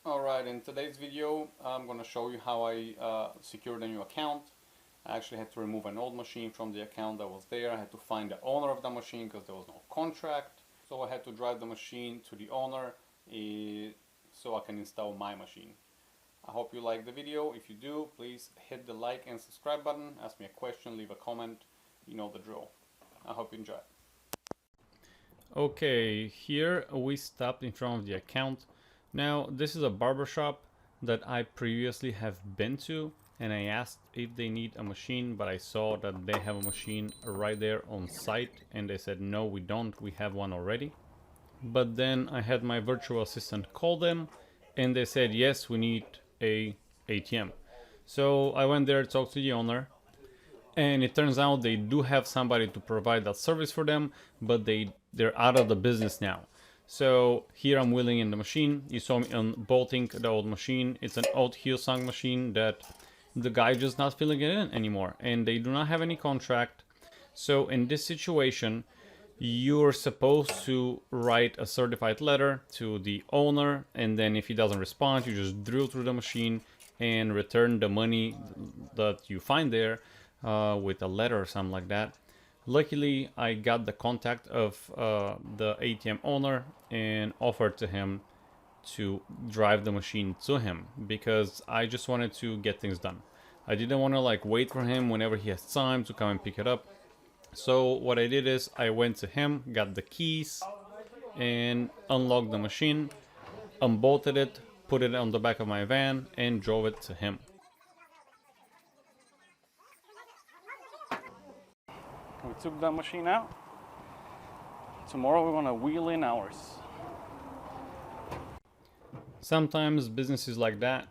Alright, in today's video I'm going to show you how I secured a new account. I actually had to remove an old machine from the account that was there. I had to find the owner of the machine because there was no contract. So I had to drive the machine to the owner so I can install my machine. I hope you like the video. If you do, please hit the like and subscribe button. Ask me a question, leave a comment. You know the drill. I hope you enjoy. Okay, here we stopped in front of the account. Now this is a barbershop that I previously have been to, and I asked if they need a machine, but I saw that they have a machine right there on site, and they said no, we don't, we have one already. But then I had my virtual assistant call them, and they said yes, we need a ATM. So I went there, talked to the owner, and it turns out they do have somebody to provide that service for them, but they're out of the business now. So here I'm wheeling in the machine. You saw me unbolting the old machine. It's an old Hillsong machine that the guy just not filling it in anymore, and they do not have any contract. So in this situation, you're supposed to write a certified letter to the owner, and then if he doesn't respond, you just drill through the machine and return the money that you find there with a letter or something like that. Luckily, I got the contact of the ATM owner and offered to him to drive the machine to him because I just wanted to get things done. I didn't want to like wait for him whenever he has time to come and pick it up. So what I did is I went to him, got the keys, and unlocked the machine, unbolted it, put it on the back of my van, and drove it to him. We took that machine out. Tomorrow we're gonna wheel in ours. Sometimes businesses like that,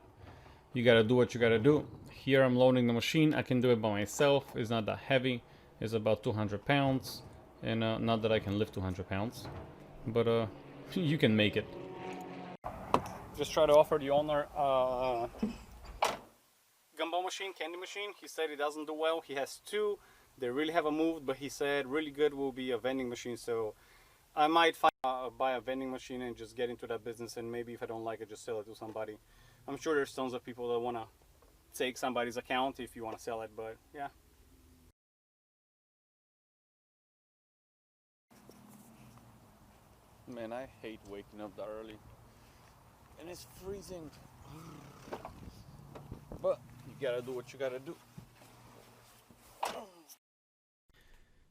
you gotta do what you gotta do. Here I'm loading the machine. I can do it by myself. It's not that heavy. It's about 200 pounds. And not that I can lift 200 pounds. But you can make it. Just try to offer the owner gumball machine, candy machine. He said it doesn't do well. He has two. They really haven't moved, but he said really good will be a vending machine. So I might buy a vending machine and just get into that business, and maybe if I don't like it, just sell it to somebody. I'm sure there's tons of people that want to take somebody's account if you want to sell it, but yeah. Man, I hate waking up that early. And it's freezing. But you gotta do what you gotta do.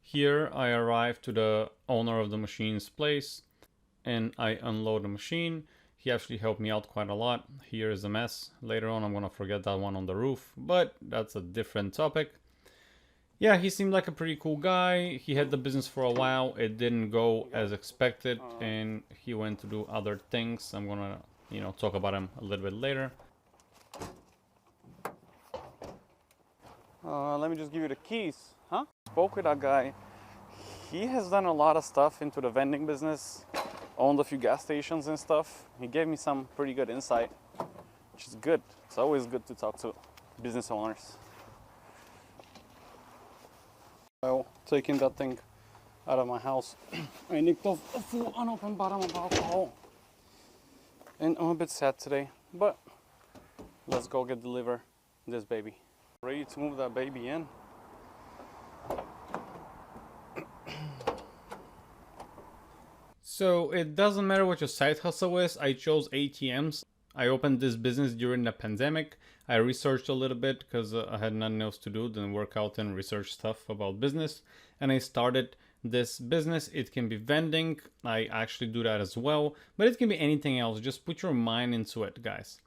Here I arrived to the owner of the machine's place and I unload the machine. He actually helped me out quite a lot. Here is a mess. Later on I'm gonna forget that one on the roof, but that's a different topic. Yeah, he seemed like a pretty cool guy. He had the business for a while. It didn't go as expected and he went to do other things. I'm gonna, talk about him a little bit later. Let me just give you the keys. Spoke with that guy. He has done a lot of stuff into the vending business, owned a few gas stations and stuff. He gave me some pretty good insight, which is good. It's always good to talk to business owners. Well, taking that thing out of my house, I nicked off a full unopened bottle of alcohol. And I'm a bit sad today, but let's go deliver this baby. Ready to move that baby in. So it doesn't matter what your side hustle is. I chose ATMs. I opened this business during the pandemic. I researched a little bit because I had nothing else to do than work out and research stuff about business. And I started this business. It can be vending. I actually do that as well. But it can be anything else. Just put your mind into it, guys.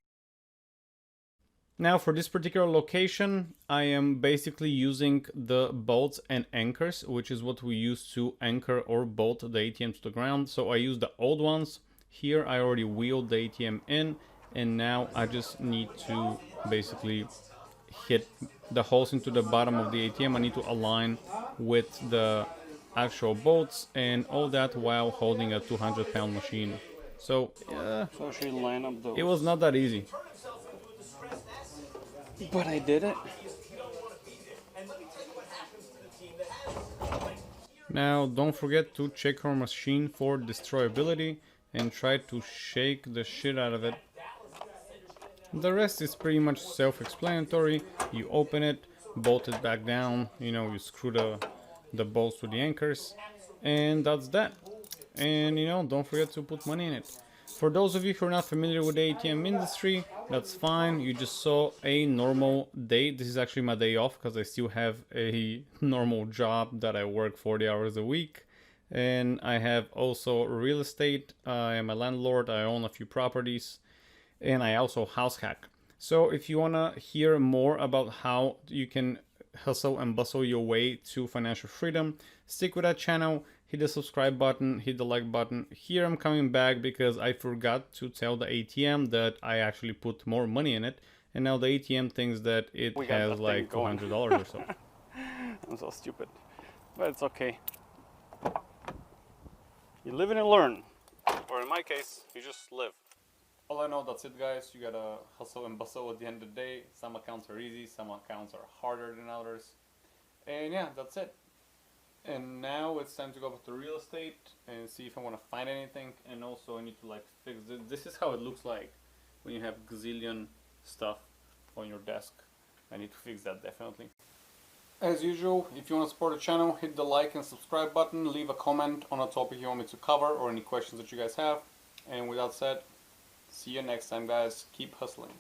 Now for this particular location, I am basically using the bolts and anchors, which is what we use to anchor or bolt the ATM to the ground. So I use the old ones. Here I already wheeled the ATM in, and now I just need to basically hit the holes into the bottom of the ATM. I need to align with the actual bolts and all that while holding a 200-pound machine. So it was not that easy. But I did it. Now don't forget to check your machine for destroyability and try to shake the shit out of it The rest is pretty much self-explanatory. You open it, bolt it back down, you know, you screw the bolts to the anchors, and that's that. And you know, don't forget to put money in it. For those of you who are not familiar with the ATM industry, that's fine. You just saw a normal day. This is actually my day off because I still have a normal job that I work 40 hours a week. And I have also real estate. I am a landlord. I own a few properties, and I also house hack. So if you want to hear more about how you can hustle and bustle your way to financial freedom, stick with that channel, hit the subscribe button, hit the like button. Here I'm coming back because I forgot to tell the ATM that I actually put more money in it, and now the ATM thinks that it has like $200 or so. I'm so stupid, but it's okay. You live and you learn, or in my case, you just live. All I know, that's it guys. You gotta hustle and bustle at the end of the day. Some accounts are easy, some accounts are harder than others. And yeah, that's it. And now it's time to go back to real estate and see if I want to find anything. And also I need to like fix it. This is how it looks like when you have gazillion stuff on your desk. I need to fix that definitely. As usual, if you want to support the channel, hit the like and subscribe button. Leave a comment on a topic you want me to cover or any questions that you guys have. And with that said, see you next time guys. Keep hustling.